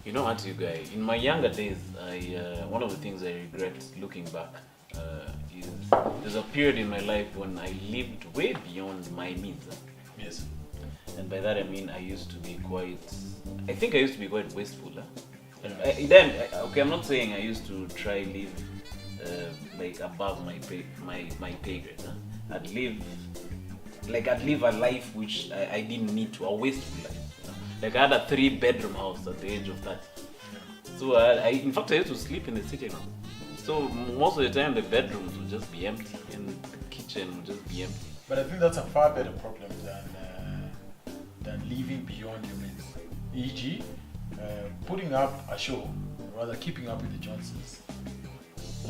You know what, you guys? In my younger days, one of the things I regret looking back is there's a period in my life when I lived way beyond my means. Yes. And by that I mean I used to be quite wasteful. I'm not saying I used to try live like above my pay grade. I'd live a life which I didn't need to, a wasteful life. Like I had a 3-bedroom house at the age of 30. So in fact I used to sleep in the sitting room. So most of the time the bedrooms would just be empty and the kitchen would just be empty. But I think that's a far better problem than living beyond your means. E.g., putting up a show, rather keeping up with the Johnsons.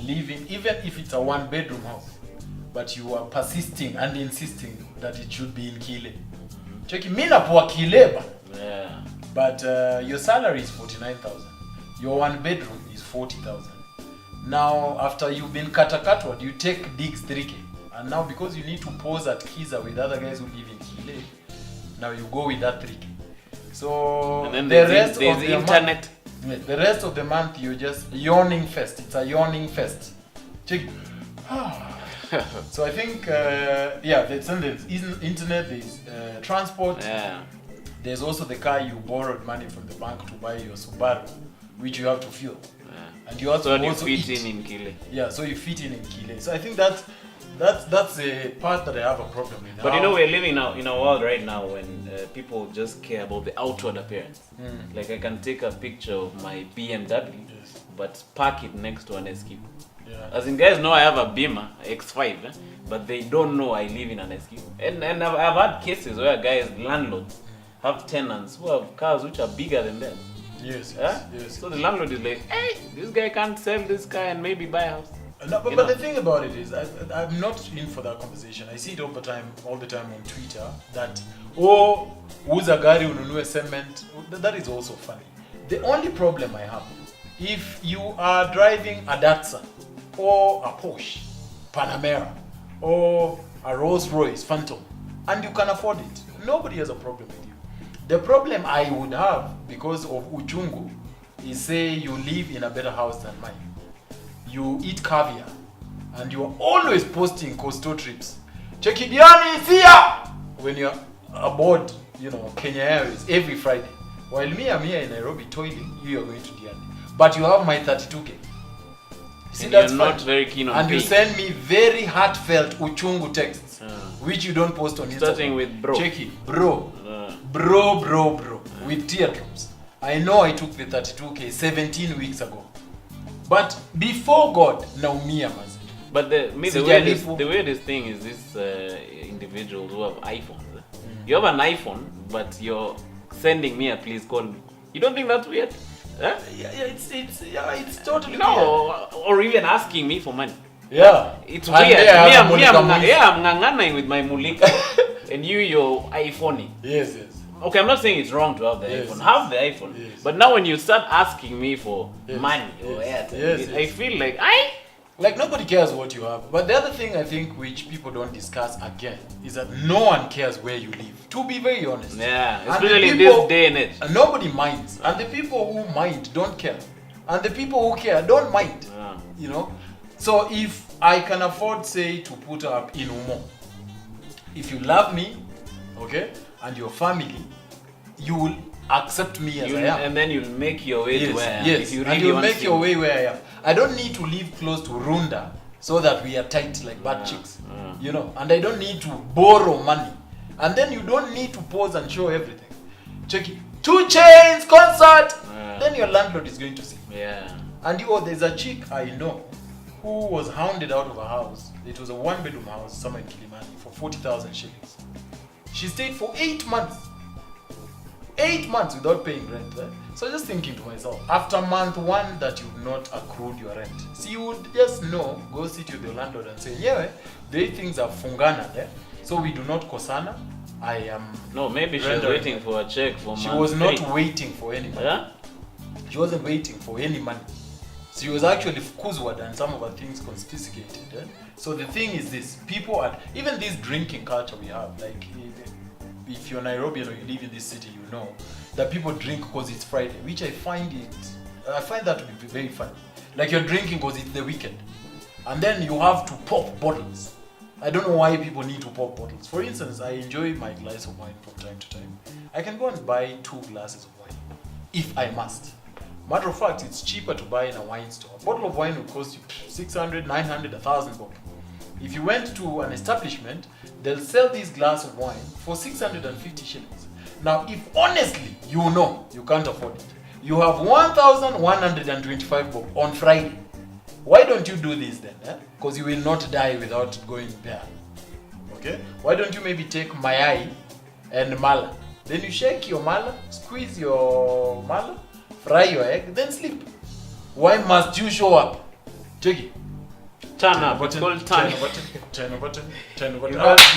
Living, even if it's a 1-bedroom house, but you are persisting and insisting that it should be in Kile. Check it, mina poa Kileba. Yeah. But your salary is 49,000. Your 1-bedroom is 40,000. Now, after you've been katakatwad, you take digs 3K. And now because you need to pose at Kiza with other guys who live in Kile, now you go with that 3K. So and then the rest there's of the the internet. The rest of the month you're just yawning fest. It's a yawning fest. Check. So I think there's internet, there's transport. Yeah. There's also the car you borrowed money from the bank to buy your Subaru, which you have to fuel. Yeah. And you also fit eat. in Kile. Yeah, so you fit in Kile. So I think that's the part that I have a problem with. But you know, we're living now in a world right now when people just care about the outward appearance. Like I can take a picture of my BMW, but park it next to an Escape. Yeah. As in, guys know I have a Beamer X5, but they don't know I live in an Escape. And I've had cases where guys, landlords, have tenants who have cars which are bigger than them. Yes. So the landlord is like, hey, this guy can't sell this car and maybe buy a house. No, but the thing about it is, I'm not in for that conversation. I see it all the time on Twitter that, uza gari ununue cement. That is also funny. The only problem I have, if you are driving a Datsun or a Porsche Panamera or a Rolls Royce Phantom and you can afford it, nobody has a problem with you. The problem I would have because of Uchungu is, say you live in a better house than mine. You eat caviar and you are always posting coastal trips. Check it, Diani is here! When you're aboard, Kenya Airways every Friday. While me, I'm here in Nairobi toiling, you are going to Diani. But you have my 32K. See, and that's you're not very keen on and paying. you send me very heartfelt Uchungu texts, which you don't post on Instagram. Starting with bro. Check it, bro. Bro. With teardrops. I know I took the 32K 17 weeks ago. But before God, naumia mazi. But the weirdest thing is this individuals who have iPhones. You have an iPhone, but you're sending me a please call me. You don't think that's weird? Huh? It's totally weird. No, or even asking me for money. Yeah. It's weird. I'm ngangana with my mulika and your iPhone. Yes. Okay, I'm not saying it's wrong to have the iPhone. Have the iPhone. Yes. But now when you start asking me for money or I feel like nobody cares what you have. But the other thing I think which people don't discuss again is that no one cares where you live. To be very honest. Yeah, especially in this day and age. Nobody minds. And the people who mind don't care. And the people who care don't mind. Yeah. So if I can afford, say, to put up in Umo, if you love me, okay, and your family, you will accept me as I am. And then you'll make your way to where I am. Yes, if you really and you'll want make your way where I am. I don't need to live close to Runda so that we are tight like bad chicks. And I don't need to borrow money. And then you don't need to pose and show everything. Check it. 2 Chains concert! Then your landlord is going to see. Yeah. And there's a chick I know who was hounded out of a house. It was a 1-bedroom house somewhere in Kilimani for 40,000 shillings. She stayed for 8 months. 8 months without paying rent. So just thinking to myself, after month 1 that you've not accrued your rent, see, you would just know, go sit with your landlord and say, the things are fungana there, so we do not kosana. I am. No, maybe she was waiting for a check for month 3. She was not waiting for any money. Yeah? She wasn't waiting for any money. So he was actually fukuzwa and some of the things confiscated. So the thing is this, people are, even this drinking culture we have, like if you're Nairobian or you live in this city, you know that people drink because it's Friday, which I find that to be very funny. Like you're drinking because it's the weekend. And then you have to pop bottles. I don't know why people need to pop bottles. For instance, I enjoy my glass of wine from time to time. I can go and buy 2 glasses of wine, if I must. Matter of fact, it's cheaper to buy in a wine store. A bottle of wine will cost you 600, 900, 1,000 bob. If you went to an establishment, they'll sell this glass of wine for 650 shillings. Now, if honestly you know you can't afford it, you have 1,125 bob on Friday. Why don't you do this then? Because you will not die without going there. Okay? Why don't you maybe take mayai and mala? Then you shake your mala, squeeze your mala, fry your egg, then sleep. Why must you show up? Check it. Turn up. It's called turn. Turn over.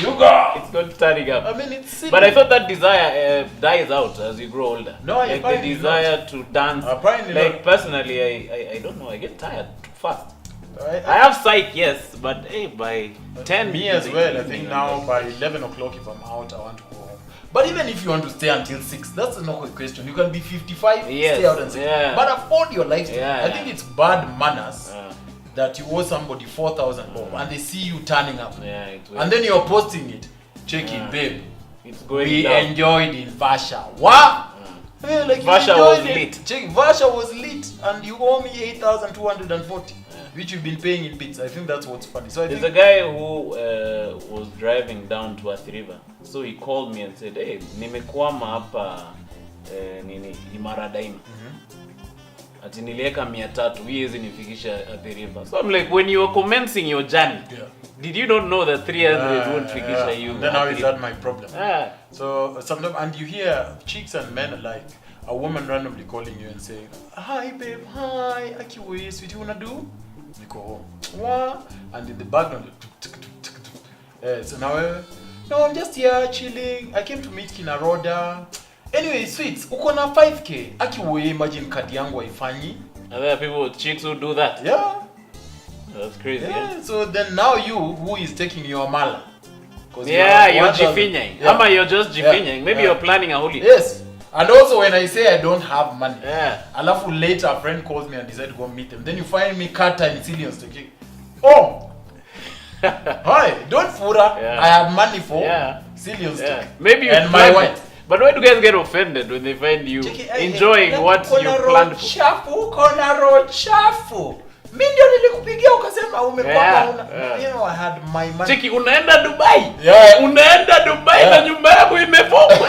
You go. It's called turning up. I mean, it's silly. But I thought that desire dies out as you grow older. No, like the desire to dance. Apparently like not. Personally, I don't know. I get tired too fast. I have psych, yes, but hey, by 10. Me as well. I think now by 11 o'clock, if I'm out, I want to go home. But even if you want to stay until 6, that's no question. You can be 55, yes, stay out and 6. Yeah. But afford your lifestyle. Yeah, I think it's bad manners that you owe somebody 4,000 bob and they see you turning up. Yeah, and then you're posting it. Check it, babe. It's going we down. enjoyed in Vasha. What? Hey, like Vasha was lit. Check, Vasha was lit and you owe me 8,240. Which you've been paying in bits. I think that's what's funny. So there's a guy who was driving down to Athi River. So he called me and said, hey, nimekwama hapa nini Imara Daima. Ati nilieka 300, hizi nifikisha Athi River. So I'm like, when you were commencing your journey, did you not know that 300 won't fikisha you? Then how is that my problem? Yeah. So sometimes, and you hear chicks and men alike, a woman randomly calling you and saying, hi babe, hi, akiwe, sweetie, wanna do? You go home. What? And in the background, so now, no, I'm just here chilling. I came to meet Kinaroda. Anyway, sweets, uko na 5k. Akiwe, imagine kadi yangu haifanyi. Are there people, chicks who do that? Yeah. That's crazy. Yeah. So then now you, who is taking your mala? Yeah, you're jifinying. Ama you're just jifinying. Maybe you're planning a holiday. Yes. And also when I say I don't have money, alafu later a friend calls me and decides to go meet them. Then you find me cut in Cillian's taking. Oh! Hi, don't fura. I had money for Cillian's taking. Maybe you and my wife. But why do guys get offended when they find you enjoying what you planned for? Kona chafu. Mimi ndio nilikupigia ukasema umekwama you know I had my money. Cheki unaenda Dubai. Yeah. Unaenda Dubai na nyumba yako imefungwa.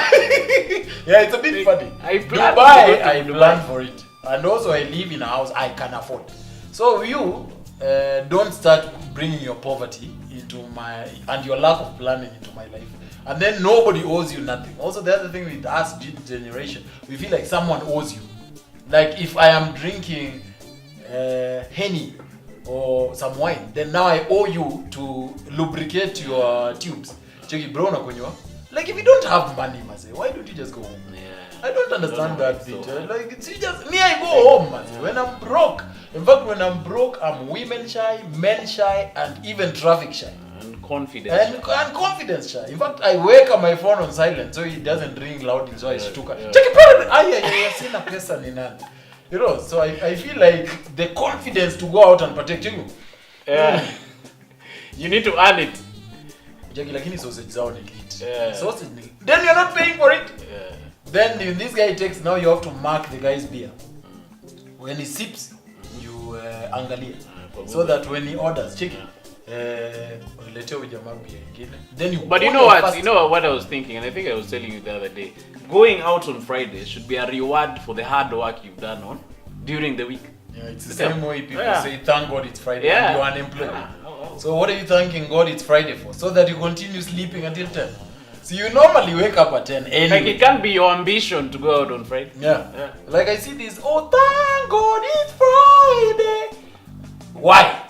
Yeah, it's a bit funny. I planned for it. And also I live in a house I can afford. So you don't start bringing your poverty into my and your lack of planning into my life. And then nobody owes you nothing. Also the other thing with us generation, we feel like someone owes you. Like if I am drinking Henny or some wine, then now I owe you to lubricate your tubes. Check it, bro, nakunywa. Like if you don't have money, Maze, why don't you just go home? Yeah. I don't understand that bit. Like it's just me, I go home, Maze. When I'm broke. In fact, when I'm broke, I'm women shy, men shy, and even traffic shy. And confidence. And confidence shy. In fact, I wake up my phone on silent so it doesn't ring loudly, so I stuka. Check it, sina pesa ni nani. You know, so I feel like the confidence to go out and protect you. Yeah. You need to earn it. Jackie, lakini sausage zao ni lit. Sausage ni lit. Then you're not paying for it. Yeah. Then when this guy takes, now you have to mark the guy's beer. When he sips, you angalia. So that when he orders, check it. Then you. But you know what? Fast. You know what I was thinking, and I think I was telling you the other day. Going out on Friday should be a reward for the hard work you've done on during the week. Yeah, it's the same way people say, "Thank God it's Friday," and you're unemployed. So what are you thanking God it's Friday for? So that you continue sleeping until 10. So you normally wake up at 10 anyway. Like it can't be your ambition to go out on Friday. Yeah. Like I see this. Oh, thank God it's Friday. Why?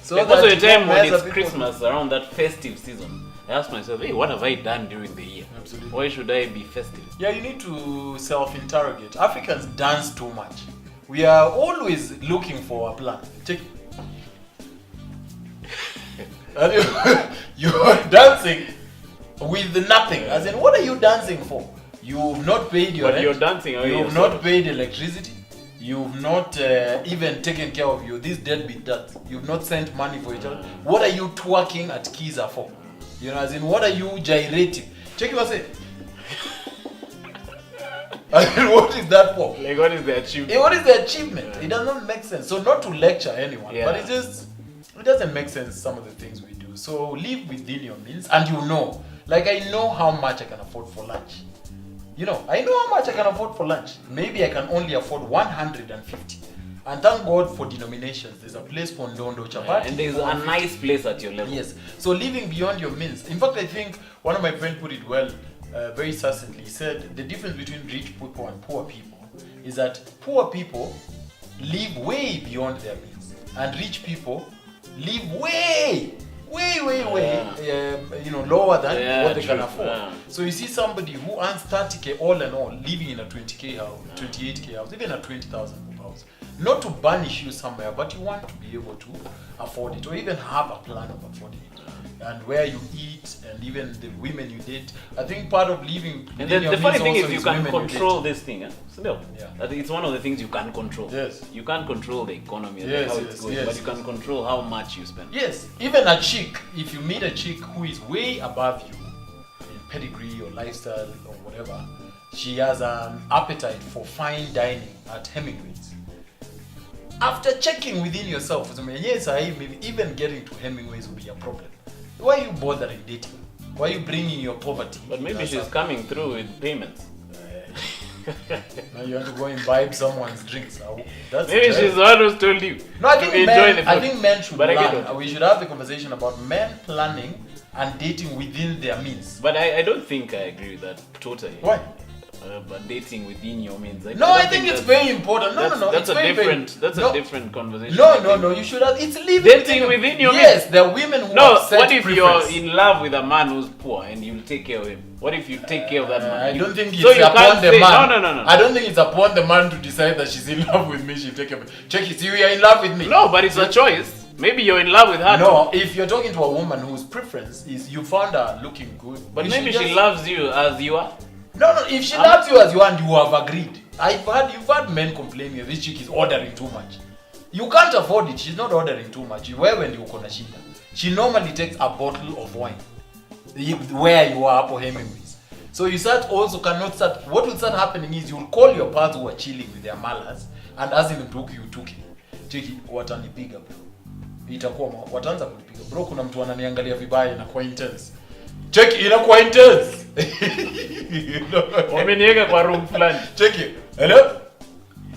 So like also a time when it's Christmas, around that festive season, I ask myself, hey, what have I done during the year? Absolutely. Why should I be festive? Yeah, you need to self-interrogate. Africans dance too much. we are always looking for a plan. Check it. And you're dancing with nothing. As in, what are you dancing for? You've not paid your rent. You're dancing. You've not paid electricity. You've not even taken care of this deadbeat dad. You've not sent money for each other. What are you twerking at Kiza for? You know, as in, what are you gyrating? Check what I say. I mean, what is that for? Like, what is the achievement? What is the achievement? It does not make sense. So, not to lecture anyone, but it doesn't make sense, some of the things we do. So, live within your means, and you know. Like, I know how much I can afford for lunch. You know, I know how much I can afford for lunch. Maybe I can only afford 150. And thank God for denominations. There's a place for Ndondo Chapati. And there's a nice place at your level. Yes. So living beyond your means. In fact, I think one of my friends put it well, very succinctly. He said the difference between rich people and poor people is that poor people live way beyond their means. And rich people live way lower than what they can afford. So you see somebody who earns 30k all in all, living in a 20k house, 28k house, even a 20,000 house. Not to banish you somewhere, but you want to be able to afford it, or even have a plan of affording it. And where you eat, and even the women you date. I think part of living. And the funny thing is, you can control this thing. Still, it's one of the things you can control. Yes. You can't control the economy and how it's going, but you can control how much you spend. Yes. Even a chick, if you meet a chick who is way above you in pedigree or lifestyle or whatever, she has an appetite for fine dining at Hemingway's. After checking within yourself, yes, maybe even getting to Hemingway's will be a problem. Why are you bothering dating? Why are you bringing your poverty? But maybe she's coming through with payments. Now you want to go imbibe someone's drinks. Maybe she's the one who's told you. No, I think men should plan. We should have the conversation about men planning and dating within their means. But I don't think I agree with that totally. Why? But dating within your means. I think it's very important. No. That's a different conversation. No. You should have. It's living dating within your means. Yes, there are women who have set what if preference. you're in love with a man who's poor and you'll take care of him? What if you take care of that man? I don't think it's upon the man. No. I don't think it's upon the man to decide that she's in love with me. She'll take care of me. Check it. You are in love with me. No, but it's a choice. Maybe you're in love with her. No, if you're talking to a woman whose preference is you found her looking good, but maybe she loves you as you are. No, if she loves you as you are and you have agreed. You've had men complaining that this chick is ordering too much. You can't afford it. She's not ordering too much. When you kona shida. She normally takes a bottle of wine where you are for Hemingway's. So you cannot start. What will start happening is you'll call your pals who are chilling with their malas and asking them to you tuki. Cheki watanipiga bro. Itakuwa wataanza kulipiga. Bro, kuna mtu ananiangalia vibaya na kwa intense. Check inakuwa intense. Wameniweka kwa room fulani. Check it.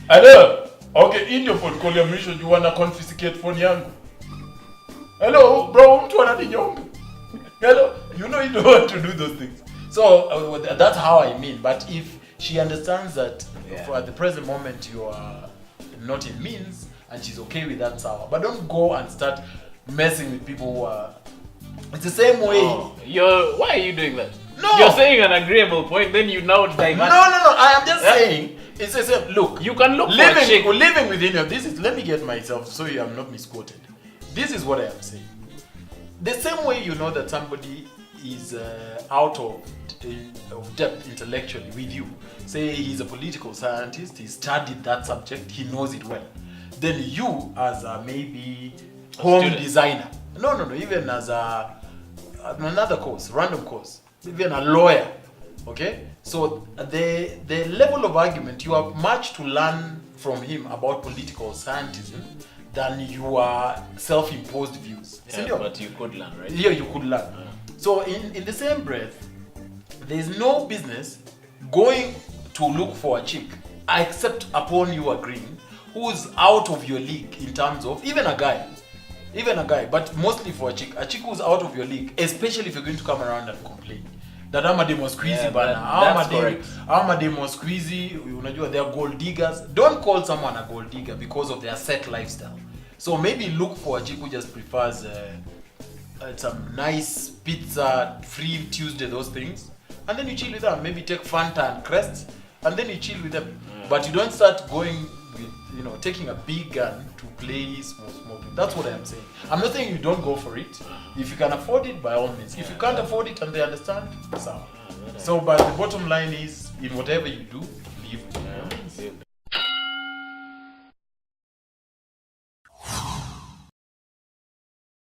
Hello. Okay, in your phone call your mission you wanna confiscate phone yangu. Hello, bro, mtu ananinyonga. Hello, you don't want to do those things. So that's how I mean. But if she understands that for at the present moment you are not in means and she's okay with that, sour. But don't go and start messing with people who are. It's the same way. Why are you doing that? No. You're saying an agreeable point, then you now divert. No. I am just saying. It's the same. Look, you can look for a chick. Living within you. Let me get myself so I'm not misquoted. This is what I am saying. The same way you know that somebody is out of depth intellectually with you. Say he's a political scientist. He studied that subject. He knows it well. Then you, as a maybe home designer. No. Even as another course, random course. Even a lawyer, okay? So the level of argument, you have much to learn from him about political scientism than your self-imposed views. Yeah, but you could learn, right? Yeah, you could learn. So in the same breath, there's no business going to look for a chick except upon you agreeing who's out of your league in terms of even a guy, but mostly for a chick who's out of your league, especially if you're going to come around and complain that I'm a demo squeezy bana, I'm a demo squeezy, unajua they are gold diggers. Don't call someone a gold digger because of their set lifestyle. So maybe look for a chick who just prefers some nice pizza, free Tuesday, those things, and then you chill with them. Maybe take Fanta and Crest, and then you chill with them. But you don't start going with taking a big gun to play small thing. That's what I'm saying. I'm not saying you don't go for it. If you can afford it, by all means. If you can't afford it and they understand, so. So, but the bottom line is, in whatever you do,